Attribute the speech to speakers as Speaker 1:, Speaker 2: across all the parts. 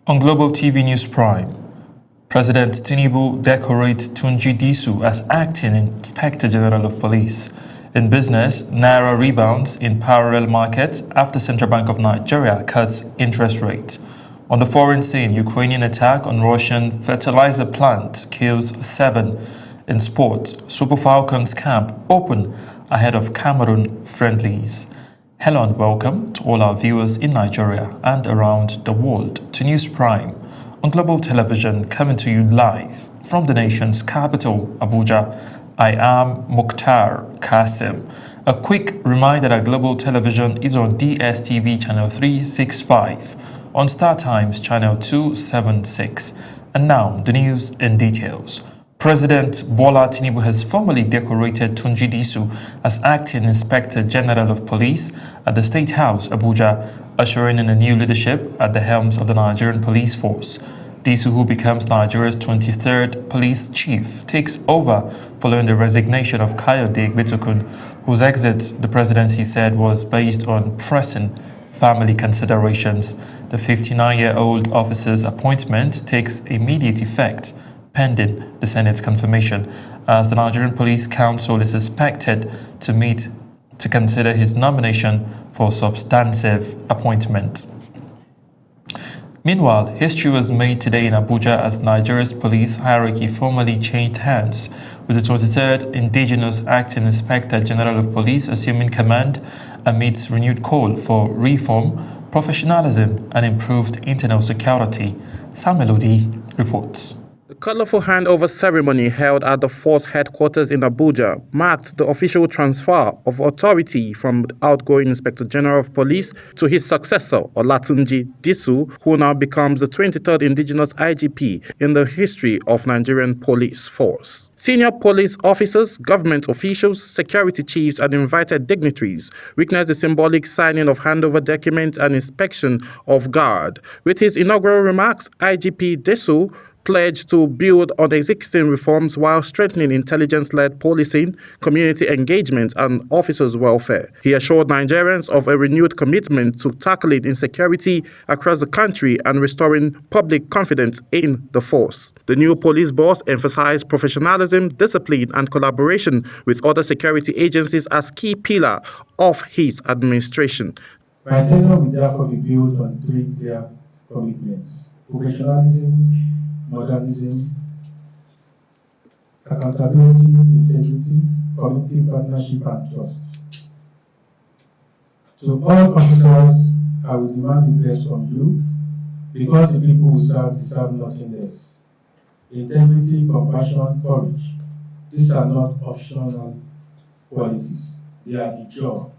Speaker 1: On Global TV News Prime, President Tinubu decorates Tunji Disu as Acting Inspector General of Police. In business, Naira rebounds in parallel markets after Central Bank of Nigeria cuts interest rate. On the foreign scene, Ukrainian attack on Russian fertilizer plant kills 7. In sport, Super Falcons camp open ahead of Cameroon friendlies. Hello and welcome to all our viewers in Nigeria and around the world to News Prime on Global Television, coming to you live from the nation's capital, Abuja. I am Mukhtar Qasim. A quick reminder that Global Television is on DSTV channel 365, on Star Times channel 276. And now, the news in details. President Bola Tinubu has formally decorated Tunji Disu as Acting Inspector General of Police at the State House, Abuja, ushering in a new leadership at the helms of the Nigerian police force. Disu, who becomes Nigeria's 23rd police chief, takes over following the resignation of Kayode Egbetokun, whose exit, the presidency said, was based on pressing family considerations. The 59-year-old officer's appointment takes immediate effect, pending the Senate's confirmation, as the Nigerian Police Council is expected to meet to consider his nomination for substantive appointment. Meanwhile, history was made today in Abuja as Nigeria's police hierarchy formally changed hands, with the 23rd Indigenous Acting Inspector General of Police assuming command amidst renewed call for reform, professionalism, and improved internal security. Samuel Odi reports.
Speaker 2: The colorful handover ceremony held at the force headquarters in Abuja marked the official transfer of authority from the outgoing Inspector General of Police to his successor, Olatunji Disu, who now becomes the 23rd indigenous IGP in the history of Nigerian police force. Senior police officers, government officials, security chiefs, and invited dignitaries witnessed the symbolic signing of handover documents and inspection of guard. With his inaugural remarks, IGP Disu pledged to build on existing reforms while strengthening intelligence-led policing, community engagement, and officers' welfare. He assured Nigerians of a renewed commitment to tackling insecurity across the country and restoring public confidence in the force. The new police boss emphasized professionalism, discipline, and collaboration with other security agencies as key pillar of his administration.
Speaker 3: My tenure will therefore be built on 3 clear commitments: professionalism, modernism, accountability, integrity, community partnership, and trust. To all officers, I will demand the best from you, because the people who serve deserve nothing less. Integrity, compassion, courage. These are not optional qualities. They are the job.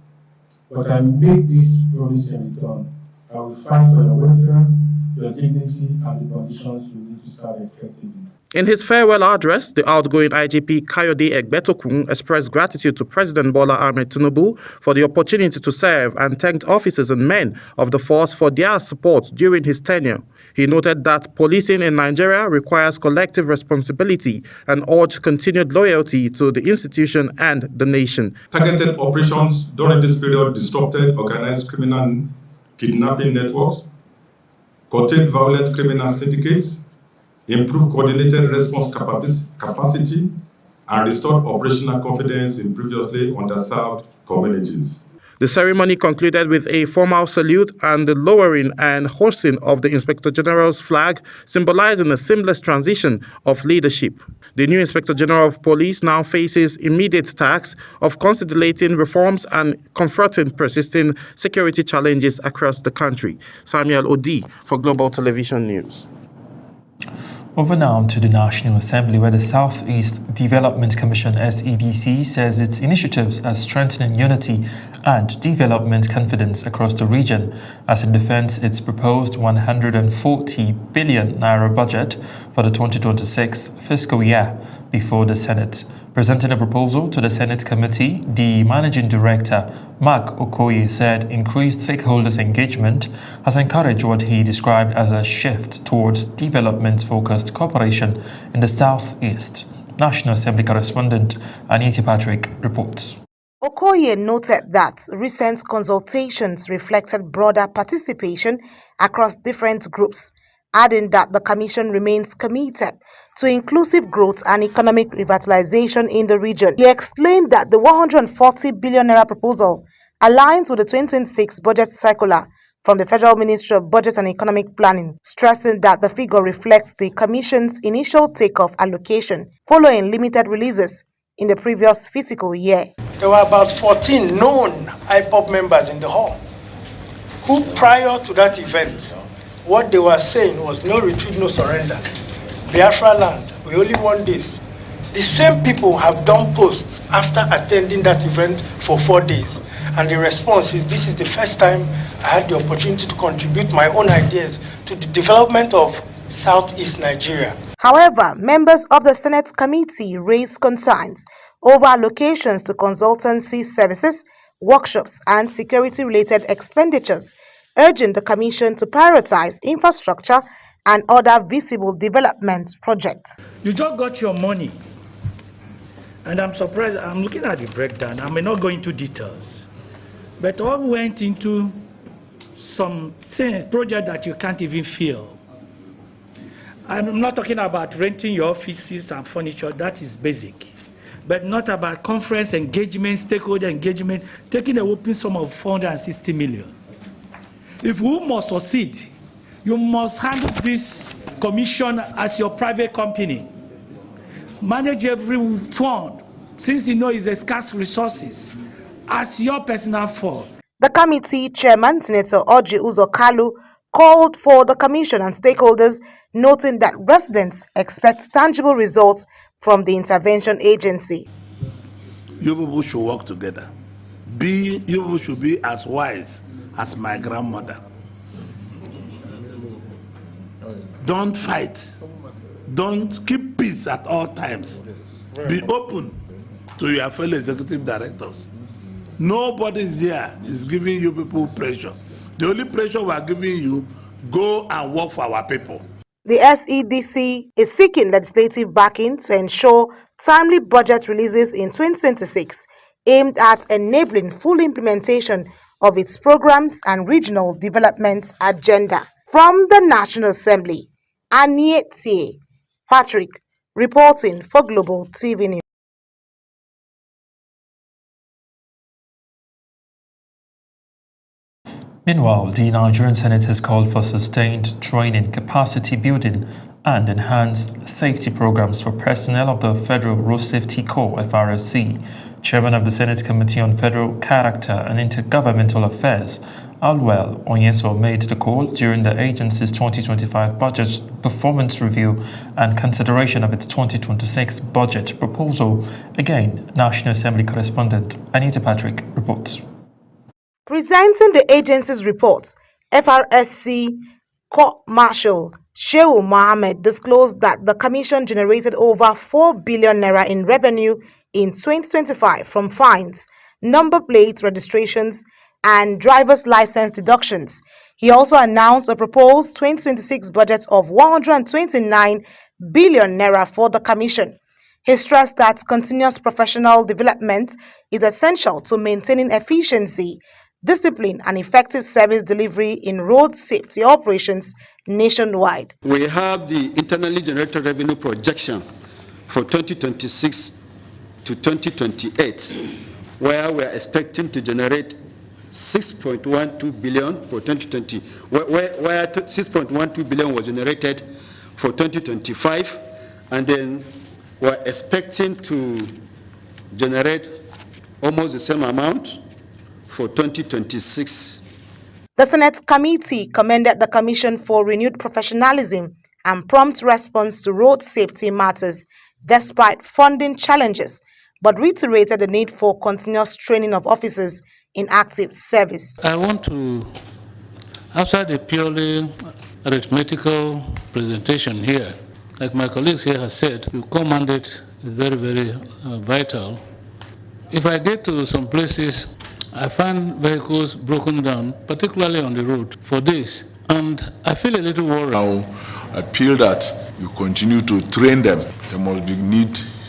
Speaker 3: But I will make this promise in return. I will fight for your welfare, your dignity, and the conditions you need to serve effectively.
Speaker 2: In his farewell address, the outgoing IGP Kayode Egbetokun expressed gratitude to President Bola Ahmed Tinubu for the opportunity to serve and thanked officers and men of the force for their support during his tenure. He noted that policing in Nigeria requires collective responsibility and urged continued loyalty to the institution and the nation.
Speaker 4: Targeted operations during this period disrupted organized criminal kidnapping networks, curtailed violent criminal syndicates, improved coordinated response capacity, and restored operational confidence in previously underserved communities.
Speaker 2: The ceremony concluded with a formal salute and the lowering and hoisting of the Inspector General's flag, symbolizing a seamless transition of leadership. The new Inspector General of Police now faces immediate tasks of consolidating reforms and confronting persisting security challenges across the country. Samuel Odi for Global Television News.
Speaker 1: Over now to the National Assembly, where the Southeast Development Commission SEDC says its initiatives are strengthening unity and development confidence across the region as it defends its proposed 140 billion naira budget for the 2026 fiscal year before the Senate. Presenting a proposal to the Senate committee, the Managing Director, Mark Okoye, said increased stakeholders' engagement has encouraged what he described as a shift towards development-focused cooperation in the Southeast. National Assembly correspondent Anita Patrick reports.
Speaker 5: Okoye noted that recent consultations reflected broader participation across different groups, adding that the Commission remains committed to inclusive growth and economic revitalization in the region. He explained that the 140 billion naira proposal aligns with the 2026 budget circular from the Federal Ministry of Budget and Economic Planning, stressing that the figure reflects the Commission's initial takeoff allocation following limited releases in the previous fiscal year.
Speaker 6: There were about 14 known IPOB members in the hall who, prior to that event, what they were saying was no retreat, no surrender. Biafra land, we only want this. The same people have done posts after attending that event for 4 days. And the response is, this is the first time I had the opportunity to contribute my own ideas to the development of Southeast Nigeria.
Speaker 5: However, members of the Senate committee raised concerns over allocations to consultancy services, workshops, and security-related expenditures, urging the Commission to prioritize infrastructure and other visible development projects.
Speaker 7: You just got your money, and I'm surprised. I'm looking at the breakdown. I may not go into details, but all went into some things, projects that you can't even feel. I'm not talking about renting your offices and furniture, that is basic. But not about conference engagement, stakeholder engagement, taking a whopping sum of 460 million. If we must succeed, you must handle this commission as your private company. Manage every fund, since you know it's a scarce resources, as your personal fund.
Speaker 5: The committee chairman, Senator Orji Uzor Kalu, called for the Commission and stakeholders, noting that residents expect tangible results from the intervention agency.
Speaker 8: You people should work together. You people should be as wise as my grandmother. Don't fight. Don't keep peace at all times. Be open to your fellow executive directors. Nobody here is giving you people pressure. The only pressure we are giving you, go and work for our people.
Speaker 5: The SEDC is seeking legislative backing to ensure timely budget releases in 2026, aimed at enabling full implementation of its programs and regional development agenda. From the National Assembly, Aniette Patrick reporting for Global TV News.
Speaker 1: Meanwhile, the Nigerian Senate has called for sustained training, capacity building, and enhanced safety programs for personnel of the Federal Road Safety Corps (FRSC). Chairman of the Senate Committee on Federal Character and Intergovernmental Affairs, Alwell Onyeso, made the call during the agency's 2025 budget performance review and consideration of its 2026 budget proposal. Again, National Assembly correspondent Anita Patrick reports.
Speaker 5: Presenting the agency's report, FRSC Court Marshal Shehu Mohammed disclosed that the Commission generated over 4 billion naira in revenue in 2025 from fines, number plate registrations, and driver's license deductions. He also announced a proposed 2026 budget of 129 billion naira for the Commission. He stressed that continuous professional development is essential to maintaining efficiency, discipline, and effective service delivery in road safety operations nationwide.
Speaker 9: We have the internally generated revenue projection for 2026 to 2028, where we are expecting to generate 6.12 billion for 2020, where 6.12 billion was generated for 2025, and then we're expecting to generate almost the same amount for 2026.
Speaker 5: The Senate committee commended the Commission for renewed professionalism and prompt response to road safety matters despite funding challenges, but reiterated the need for continuous training of officers in active service.
Speaker 10: I want to, outside a purely arithmetical presentation here, like my colleagues here have said, your core mandate is very, very vital. If I get to some places, I find vehicles broken down, particularly on the road, for this, and I feel a little worried.
Speaker 11: Now, I feel that you continue to train them.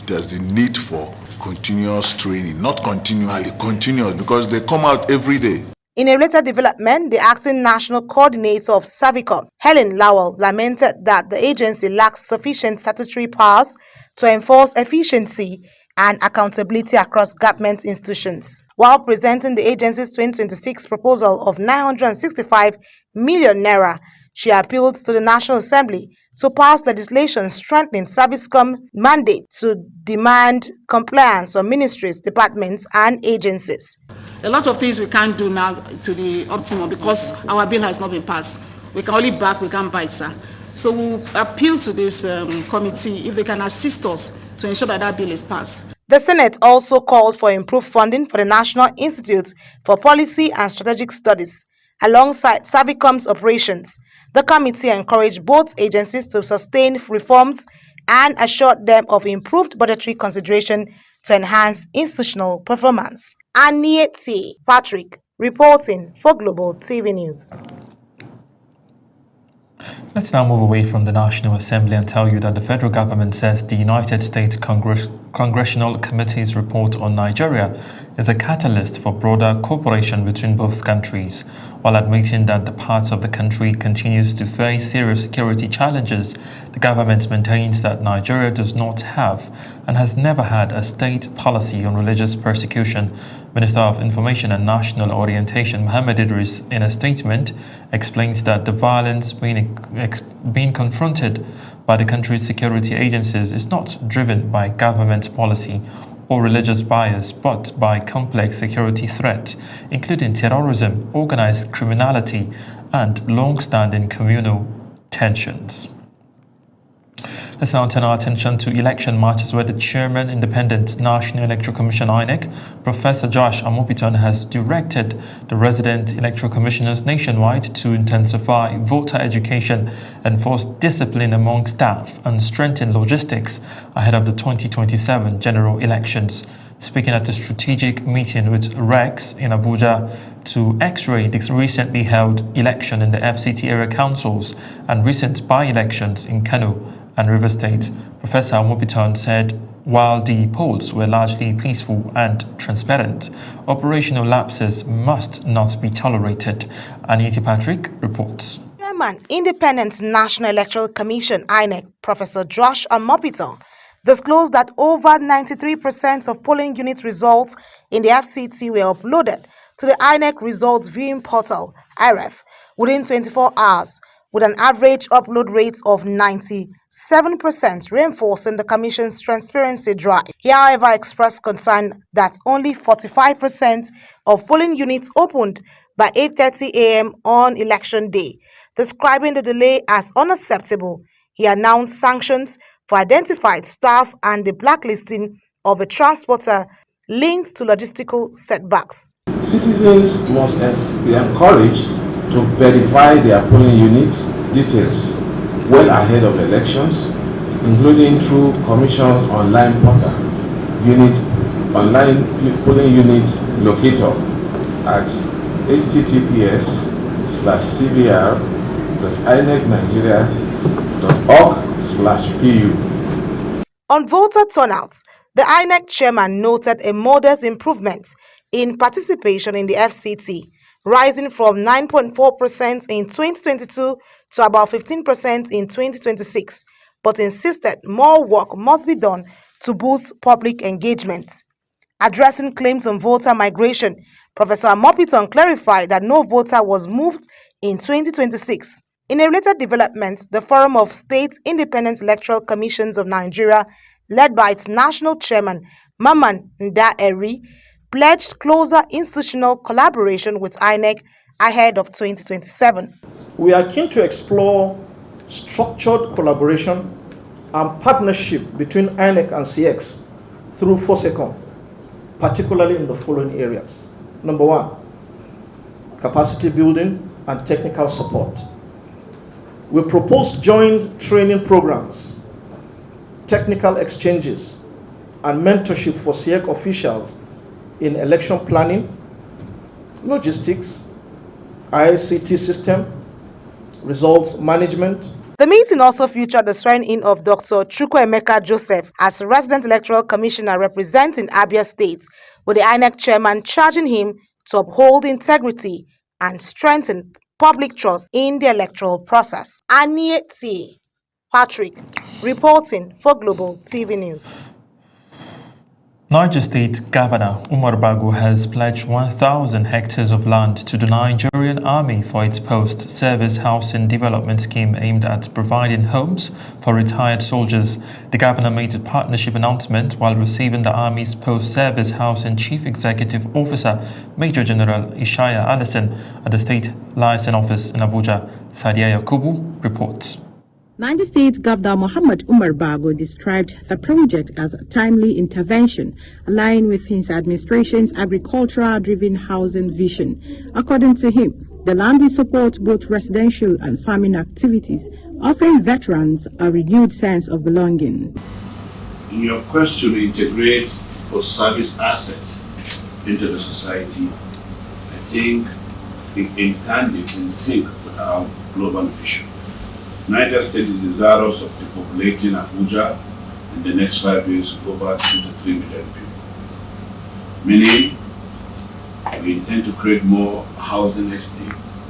Speaker 11: There's the need for continuous training, not continually, continuous, because they come out every day.
Speaker 5: In a later development, the acting national coordinator of Savicom, Helen Lowell, lamented that the agency lacks sufficient statutory powers to enforce efficiency and accountability across government institutions. While presenting the agency's 2026 proposal of 965 million naira, she appealed to the National Assembly to pass legislation strengthening Savicom's mandate to demand compliance from ministries, departments, and agencies.
Speaker 12: A lot of things we can't do now to the optimum because our bill has not been passed. We can only back, we can't bite, sir. So we'll appeal to this committee if they can assist us to ensure that that bill is passed.
Speaker 5: The Senate also called for improved funding for the National Institute for Policy and Strategic Studies. Alongside Savicom's operations, the committee encouraged both agencies to sustain reforms and assured them of improved budgetary consideration to enhance institutional performance. Aniete Patrick reporting for Global TV News.
Speaker 1: Let's now move away from the National Assembly and tell you that the federal government says the United States Congressional Committee's report on Nigeria is a catalyst for broader cooperation between both countries. While admitting that the parts of the country continues to face serious security challenges, the government maintains that Nigeria does not have and has never had a state policy on religious persecution. Minister of Information and National Orientation Mohammed Idris, in a statement, explains that the violence being confronted by the country's security agencies is not driven by government policy or religious bias, but by complex security threats, including terrorism, organized criminality, and long-standing communal tensions. Let's now turn our attention to election matters where the Chairman, Independent National Electoral Commission (INEC), Professor Josh Amopitan, has directed the resident electoral commissioners nationwide to intensify voter education, enforce discipline among staff, and strengthen logistics ahead of the 2027 general elections. Speaking at a strategic meeting with Rex in Abuja to x-ray the recently held election in the FCT area councils and recent by-elections in Kano and River State, Professor Amopitan said while the polls were largely peaceful and transparent, operational lapses must not be tolerated. Aniete Patrick reports.
Speaker 5: Chairman, Independent National Electoral Commission (INEC), Professor Josh Amopitan, disclosed that over 93% of polling unit results in the FCT were uploaded to the INEC Results Viewing Portal (IREF) within 24 hours, with an average upload rate of 97%, reinforcing the Commission's transparency drive. He, however, expressed concern that only 45% of polling units opened by 8:30 a.m. on election day. Describing the delay as unacceptable, he announced sanctions for identified staff and the blacklisting of a transporter linked to logistical setbacks.
Speaker 13: Citizens must be encouraged to verify their polling unit details well ahead of elections, including through Commission's online portal, online polling unit locator at https://cbr.inecnigeria.org/pu.
Speaker 5: On voter turnout, the INEC chairman noted a modest improvement in participation in the FCT, rising from 9.4% in 2022 to about 15% in 2026, but insisted more work must be done to boost public engagement. Addressing claims on voter migration, Professor Amopitan clarified that no voter was moved in 2026. In a related development, the Forum of State Independent Electoral Commissions of Nigeria, led by its national chairman, Maman Nda-Eri, pledged closer institutional collaboration with INEC ahead of 2027.
Speaker 14: We are keen to explore structured collaboration and partnership between INEC and CX through FOSECOM, particularly in the following areas. Number one, capacity building and technical support. We propose joint training programs, technical exchanges, and mentorship for CX officials in election planning, logistics, ICT system, results management.
Speaker 5: The meeting also featured the swearing-in of Dr. Chukwuemeka Joseph as Resident Electoral Commissioner representing Abia State, with the INEC chairman charging him to uphold integrity and strengthen public trust in the electoral process. Anieti Patrick, reporting for Global TV News.
Speaker 1: Niger State Governor Umar Bago has pledged 1,000 hectares of land to the Nigerian Army for its post-service housing development scheme aimed at providing homes for retired soldiers. The governor made the partnership announcement while receiving the Army's post-service housing Chief Executive Officer, Major General Ishaya Allison, at the State Liaison Office in Abuja. Sadia Yakubu reports.
Speaker 15: Niger State Governor Muhammad Umar Bago described the project as a timely intervention, aligning with his administration's agricultural-driven housing vision. According to him, the land will support both residential and farming activities, offering veterans a renewed sense of belonging.
Speaker 16: In your quest to integrate post-service assets into the society, I think it's in tandem, in sync with our global vision. Niger State is desirous of depopulating Abuja in the next 5 years to over 2 to 3 million people. Meaning, we intend to create more housing estates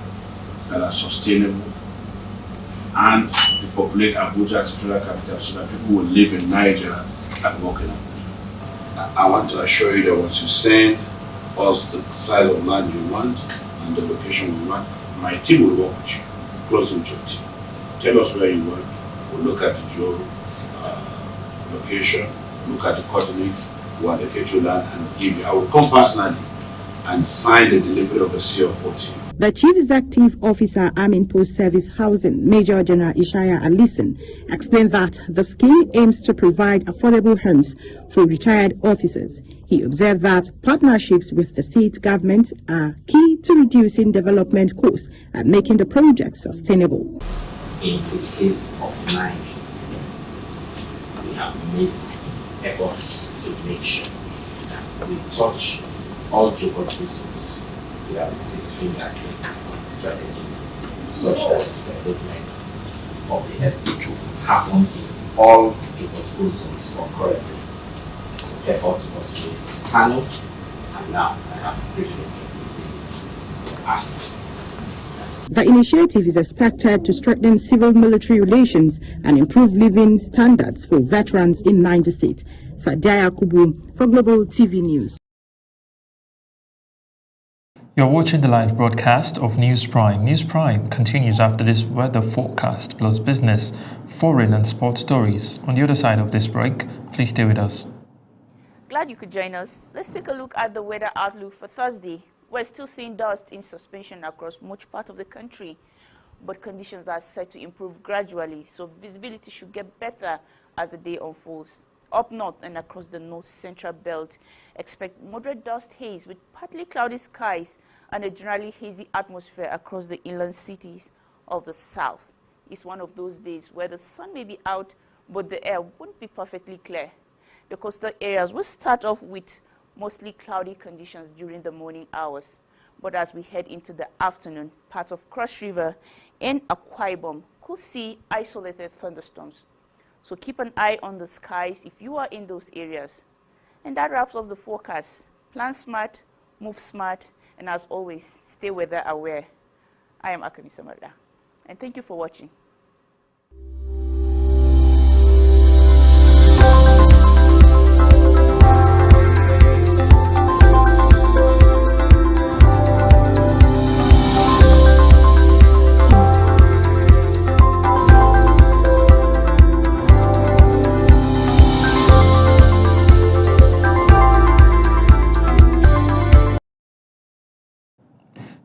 Speaker 16: that are sustainable and depopulate Abuja as a federal capital so that people will live in Niger and work in Abuja. I want to assure you that once you send us the size of land you want and the location we want, my team will work with you, closely with your team. Tell us where you want. We'll look at the geo location, look at the coordinates, we'll allocate you land and give you. I will come personally and sign the delivery of a CFOT.
Speaker 15: The Chief Executive Officer, Army Post Service Housing, Major General Ishaya Allison, explained that the scheme aims to provide affordable homes for retired officers. He observed that partnerships with the state government are key to reducing development costs and making the project sustainable.
Speaker 17: In the case of Niger, we have made efforts to make sure that we touch all geographical zones. We have a 6-finger strategy such that the development of the estates happen in all geographical zones concurrently. So effort was made to Kano, and now I have the privilege to ask.
Speaker 15: The initiative is expected to strengthen civil-military relations and improve living standards for veterans in Niger State. Sadia Yakubu for Global TV News.
Speaker 1: You're watching the live broadcast of News Prime. News Prime continues after this weather forecast plus business, foreign and sports stories. On the other side of this break, please stay with us.
Speaker 18: Glad you could join us. Let's take a look at the weather outlook for Thursday. We're still seeing dust in suspension across much part of the country, but conditions are set to improve gradually, so visibility should get better as the day unfolds. Up north and across the north-central belt, expect moderate dust haze with partly cloudy skies and a generally hazy atmosphere across the inland cities of the south. It's one of those days where the sun may be out, but the air won't be perfectly clear. The coastal areas will start off with mostly cloudy conditions during the morning hours. But as we head into the afternoon, parts of Cross River and Akwa Ibom could see isolated thunderstorms. So keep an eye on the skies if you are in those areas. And that wraps up the forecast. Plan smart, move smart, and as always, stay weather aware. I am Akani Samarda, and thank you for watching.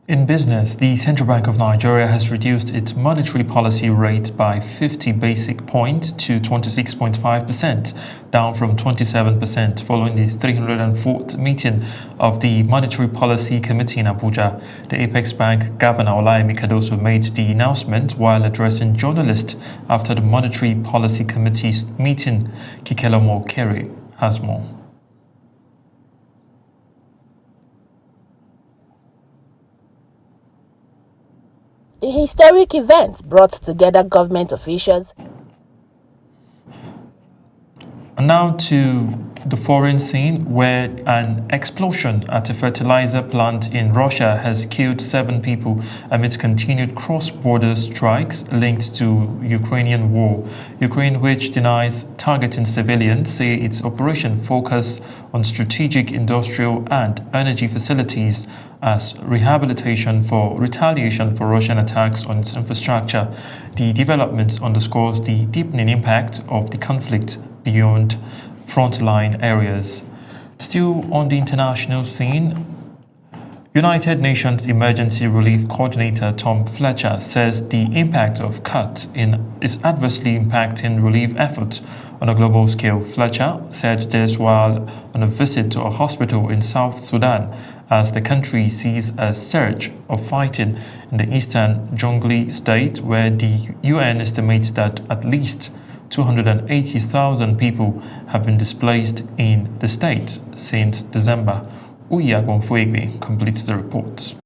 Speaker 1: In business, the Central Bank of Nigeria has reduced its monetary policy rate by 50 basic points to 26.5%, down from 27% following the 304th meeting of the Monetary Policy Committee in Abuja. The Apex Bank Governor Olayemi Cardoso made the announcement while addressing journalists after the Monetary Policy Committee's meeting. Kikelomo Kere has more.
Speaker 19: The historic event brought together government officials,
Speaker 1: And now to the foreign scene, where an explosion at a fertilizer plant in Russia has killed 7 people amidst continued cross-border strikes linked to Ukrainian war. Ukraine, which denies targeting civilians, say its operation focused on strategic industrial and energy facilities as retaliation for Russian attacks on its infrastructure. The developments underscores the deepening impact of the conflict beyond frontline areas. Still on the international scene, United Nations Emergency Relief Coordinator Tom Fletcher says the impact of cuts is adversely impacting relief efforts on a global scale. Fletcher said this while on a visit to a hospital in South Sudan as the country sees a surge of fighting in the eastern Jonglei state, where the UN estimates that at least 280,000 people have been displaced in the state since December. Uya Gonfuegbe completes the report.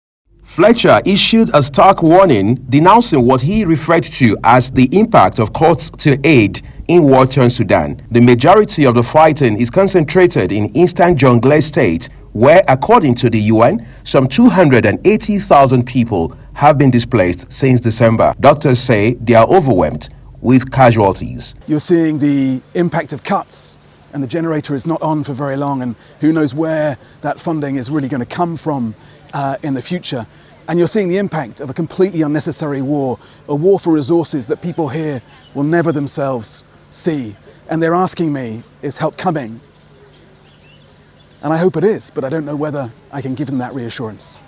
Speaker 20: Fletcher issued a stark warning denouncing what he referred to as the impact of cuts to aid in war-torn Sudan. The majority of the fighting is concentrated in eastern Jonglei state, where, according to the UN, some 280,000 people have been displaced since December. Doctors say they are overwhelmed with casualties.
Speaker 21: You're seeing the impact of cuts, and the generator is not on for very long, and who knows where that funding is really going to come from in the future. And you're seeing the impact of a completely unnecessary war, a war for resources that people here will never themselves see. And they're asking me, is help coming? And I hope it is, but I don't know whether I can give them that reassurance.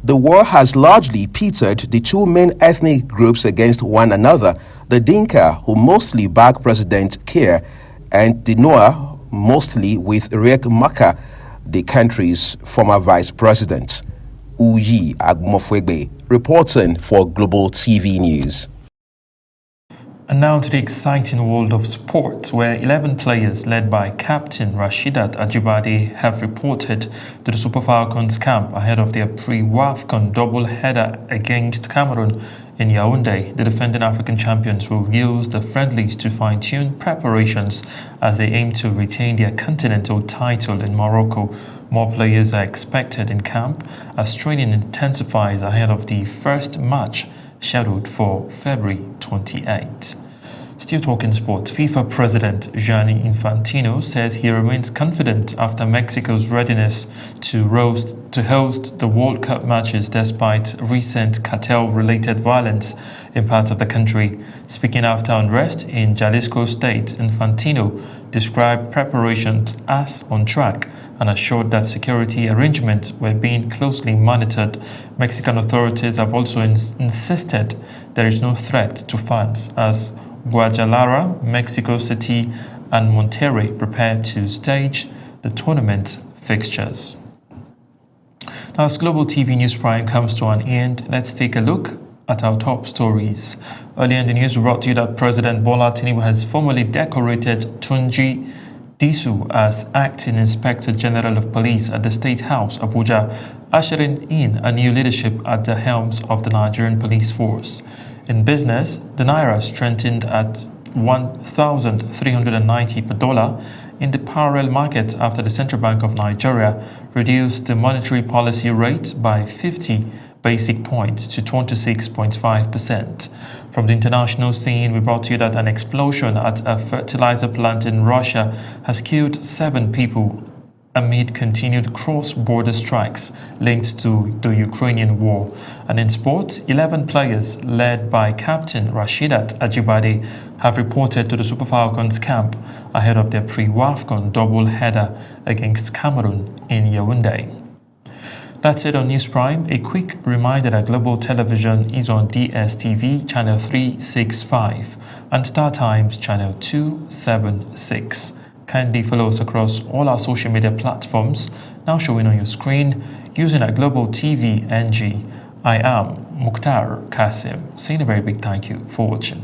Speaker 20: The war has largely pitted the two main ethnic groups against one another, the Dinka, who mostly back President Kiir, and the Noa, mostly with Riek Machar, the country's former vice president. Uyi Agmofwegbe, reporting for Global TV News.
Speaker 1: And now to the exciting world of sport, where 11 players led by captain Rasheedat Ajibade have reported to the Super Falcons camp ahead of their pre-WAFCON double-header against Cameroon in Yaoundé. The defending African champions will use the friendlies to fine-tune preparations as they aim to retain their continental title in Morocco. More players are expected in camp as training intensifies ahead of the first match scheduled for February 28. Still talking sports, FIFA President Gianni Infantino says he remains confident after Mexico's readiness to host the World Cup matches despite recent cartel-related violence in parts of the country. Speaking after unrest in Jalisco State, Infantino described preparations as on track and assured that security arrangements were being closely monitored. Mexican authorities have also insisted there is no threat to fans as Guadalajara, Mexico City and Monterrey prepare to stage the tournament fixtures. Now, as Global TV News Prime comes to an end, let's take a look at our top stories. Earlier in the news, we brought to you that President Bola Tinubu has formally decorated Tunji Disu as Acting Inspector General of Police at the State House, Abuja, ushering in a new leadership at the helms of the Nigerian Police Force. In business, the Naira strengthened at 1,390 per dollar in the parallel market after the Central Bank of Nigeria reduced the monetary policy rate by 50 basic points to 26.5%. From the international scene, we brought to you that an explosion at a fertilizer plant in Russia has killed 7 people amid continued cross-border strikes linked to the Ukrainian war. And in sports, 11 players led by captain Rasheedat Ajibade have reported to the Super Falcons camp ahead of their pre-WAFCON double-header against Cameroon in Yaoundé. That's it on News Prime. A quick reminder that Global Television is on DSTV channel 365 and StarTimes channel 276. Kindly follow us across all our social media platforms now showing on your screen using our Global TV NG. I am Mukhtar Kasim, saying a very big thank you for watching.